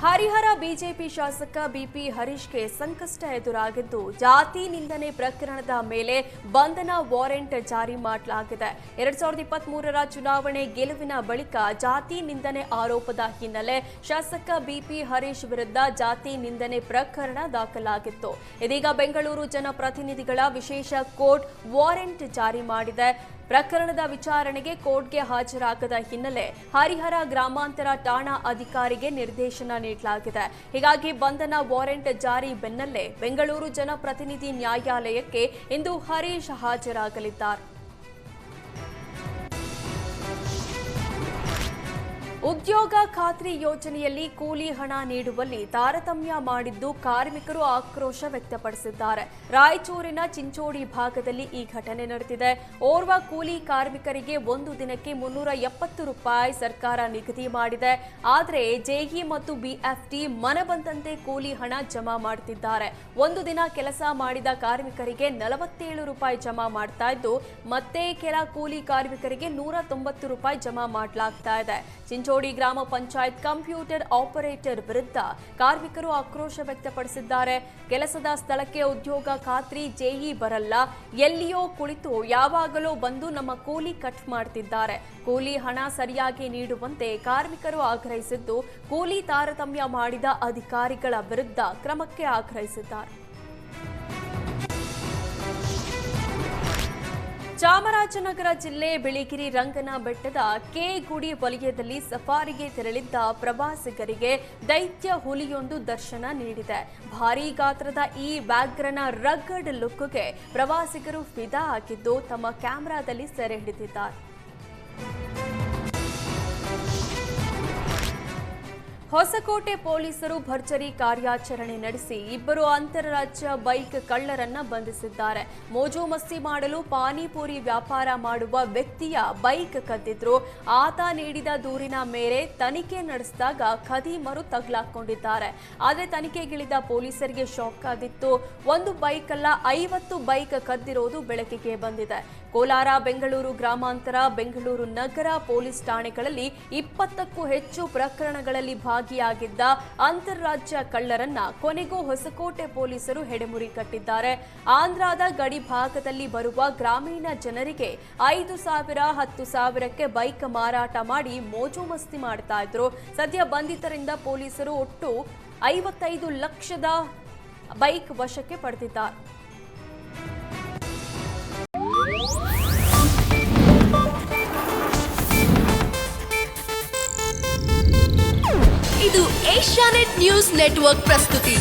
Harihara BJP ಶಾಸಕ BP ಹರೀಶ್ಗೆ ಸಂಕಷ್ಟ ಎದುರಾಗಿದ್ದು ಜಾತಿ ನಿಂದನೆ ಪ್ರಕರಣದ ಮೇಲೆ ಬಂಧನ ವಾರೆಂಟ್ ಜಾರಿ ಮಾಡಲಾಗಿದೆ. 2023ರ ಚುನಾವಣೆ ಗೆಲುವಿನ ಬಳಿಕ ಜಾತಿ ನಿಂದನೆ ಆರೋಪದ ಹಿನ್ನೆಲೆ ಶಾಸಕ ಬಿಪಿ ಹರೀಶ್ ವಿರುದ್ಧ ಜಾತಿ ನಿಂದನೆ ಪ್ರಕರಣ ದಾಖಲಾಗಿತ್ತು. ಇದೀಗ ಬೆಂಗಳೂರು ಜನಪ್ರತಿನಿಧಿಗಳ ವಿಶೇಷ ಕೋರ್ಟ್ ವಾರೆಂಟ್ ಜಾರಿ ಮಾಡಿದೆ. ಪ್ರಕರಣದ ವಿಚಾರಣೆಗೆ ಕೋರ್ಟ್ಗೆ ಹಾಜರಾಗದ ಹಿನ್ನೆಲೆ ಹರಿಹರ ಗ್ರಾಮಾಂತರ ಠಾಣಾ ಅಧಿಕಾರಿಗೆ ನಿರ್ದೇಶನ ನೀಡಲಾಗಿದೆ. ಹೀಗಾಗಿ ಬಂಧನ ವಾರೆಂಟ್ ಜಾರಿ ಬೆನ್ನಲ್ಲೇ ಬೆಂಗಳೂರು ಜನಪ್ರತಿನಿಧಿ ನ್ಯಾಯಾಲಯಕ್ಕೆ ಇಂದು ಹರೀಶ್ ಹಾಜರಾಗಲಿದ್ದಾರೆ. ಉದ್ಯೋಗ ಖಾತ್ರಿ ಯೋಜನೆಯಲ್ಲಿ ಕೂಲಿ ಹಣ ನೀಡುವಲ್ಲಿ ತಾರತಮ್ಯ ಮಾಡಿದ್ದು ಕಾರ್ಮಿಕರು ಆಕ್ರೋಶ ವ್ಯಕ್ತಪಡಿಸಿದ್ದಾರೆ. ರಾಯಚೂರಿನ ಚಿಂಚೋಡಿ ಭಾಗದಲ್ಲಿ ಈ ಘಟನೆ ನಡೆದಿದೆ. ಓರ್ವ ಕೂಲಿ ಕಾರ್ಮಿಕರಿಗೆ ಒಂದು ದಿನಕ್ಕೆ 370 ರೂಪಾಯಿ ಸರ್ಕಾರ ನಿಗದಿ ಮಾಡಿದೆ. ಆದರೆ ಜೆಇ ಮತ್ತು ಬಿಎಫ್ಟಿ ಮನಬಂದಂತೆ ಕೂಲಿ ಹಣ ಜಮಾ ಮಾಡುತ್ತಿದ್ದಾರೆ. ಒಂದು ದಿನ ಕೆಲಸ ಮಾಡಿದ ಕಾರ್ಮಿಕರಿಗೆ 47 ರೂಪಾಯಿ ಜಮಾ ಮಾಡ್ತಾ ಇದ್ದು ಮತ್ತೆ ಕೆಲ ಕೂಲಿ ಕಾರ್ಮಿಕರಿಗೆ 190 ರೂಪಾಯಿ ಜಮಾ ಮಾಡಲಾಗ್ತಾ ಇದೆ. ಚಿಂಚೋಡಿ ಗ್ರಾಮ ಪಂಚಾಯತ್ ಕಂಪ್ಯೂಟರ್ ಆಪರೇಟರ್ ವಿರುದ್ಧ ಕಾರ್ಮಿಕರು ಆಕ್ರೋಶ ವ್ಯಕ್ತಪಡಿಸಿದ್ದಾರೆ. ಕೆಲಸದ ಸ್ಥಳಕ್ಕೆ ಉದ್ಯೋಗ ಖಾತ್ರಿ ಜೆಇ ಬರಲ್ಲ, ಎಲ್ಲಿಯೋ ಕುಳಿತು ಯಾವಾಗಲೂ ಬಂದು ನಮ್ಮ ಕೂಲಿ ಕಟ್ ಮಾಡ್ತಿದ್ದಾರೆ. ಕೂಲಿ ಹಣ ಸರಿಯಾಗಿ ನೀಡುವಂತೆ ಕಾರ್ಮಿಕರು ಆಗ್ರಹಿಸಿದ್ದು, ಕೂಲಿ ತಾರತಮ್ಯ ಮಾಡಿದ ಅಧಿಕಾರಿಗಳ ವಿರುದ್ಧ ಕ್ರಮಕ್ಕೆ ಆಗ್ರಹಿಸಿದ್ದಾರೆ. ಚಾಮರಾಜನಗರ ಜಿಲ್ಲೆ ಬಿಳಿಗಿರಿ ರಂಗನ ಬೆಟ್ಟದ ಕೆ ಗುಡಿ ವಲಯದಲ್ಲಿ ಸಫಾರಿಗೆ ತೆರಳಿದ್ದ ಪ್ರವಾಸಿಗರಿಗೆ ದೈತ್ಯ ಹುಲಿಯೊಂದು ದರ್ಶನ ನೀಡಿದೆ. ಭಾರೀ ಗಾತ್ರದ ಈ ವ್ಯಾಘ್ರನ ರಗ್ಗಡ್ ಲುಕ್ಗೆ ಪ್ರವಾಸಿಗರು ಫಿದಾ ಆಗಿದ್ದು ತಮ್ಮ ಕ್ಯಾಮೆರಾದಲ್ಲಿ ಸೆರೆ ಹಿಡಿದಿದ್ದಾರೆ. ಹೊಸಕೋಟೆ ಪೊಲೀಸರು ಭರ್ಜರಿ ಕಾರ್ಯಾಚರಣೆ ನಡೆಸಿ ಇಬ್ಬರು ಅಂತಾರಾಜ್ಯ ಬೈಕ್ ಕಳ್ಳರನ್ನ ಬಂಧಿಸಿದ್ದಾರೆ. ಮೋಜು ಮಸ್ತಿ ಮಾಡಲು ಪಾನಿಪುರಿ ವ್ಯಾಪಾರ ಮಾಡುವ ವ್ಯಕ್ತಿಯ ಬೈಕ್ ಕದ್ದಿದ್ರು. ಆತ ನೀಡಿದ ದೂರಿನ ಮೇರೆ ತನಿಖೆ ನಡೆಸಿದಾಗ ಖದೀಮರು ತಗಲಾಕೊಂಡಿದ್ದಾರೆ. ಆದರೆ ತನಿಖೆಗಿಳಿದ ಪೊಲೀಸರಿಗೆ ಶಾಕ್ ಆಗಿತ್ತು. ಒಂದು ಬೈಕ್ ಅಲ್ಲ 50 ಬೈಕ್ ಕದ್ದಿರೋದು ಬೆಳಕಿಗೆ ಬಂದಿದೆ. ಕೋಲಾರ, ಬೆಂಗಳೂರು ಗ್ರಾಮಾಂತರ, ಬೆಂಗಳೂರು ನಗರ ಪೊಲೀಸ್ ಠಾಣೆಗಳಲ್ಲಿ 20ಕ್ಕೂ ಹೆಚ್ಚು ಪ್ರಕರಣಗಳಲ್ಲಿ ಭಾಗಿಯಾಗಿದ್ದ ಅಂತಾರಾಜ್ಯ ಕಳ್ಳರನ್ನ ಕೊನೆಗೂ ಹೊಸಕೋಟೆ ಪೊಲೀಸರು ಹೆಡೆಮುರಿ ಕಟ್ಟಿದ್ದಾರೆ. ಆಂಧ್ರದ ಗಡಿ ಭಾಗದಲ್ಲಿ ಬರುವ ಗ್ರಾಮೀಣ ಜನರಿಗೆ 5,000, 10,000ಕ್ಕೆ ಬೈಕ್ ಮಾರಾಟ ಮಾಡಿ ಮೋಜು ಮಸ್ತಿ ಮಾಡ್ತಾ ಇದ್ರು. ಸದ್ಯ ಬಂಧಿತರಿಂದ ಪೊಲೀಸರು ಒಟ್ಟು 55 ಲಕ್ಷದ ಬೈಕ್ ವಶಕ್ಕೆ ಪಡೆದಿದ್ದಾರೆ. ಇದು ಏಷ್ಯಾನೆಟ್ ನ್ಯೂಸ್ ನೆಟ್ವರ್ಕ್ ಪ್ರಸ್ತುತಿ.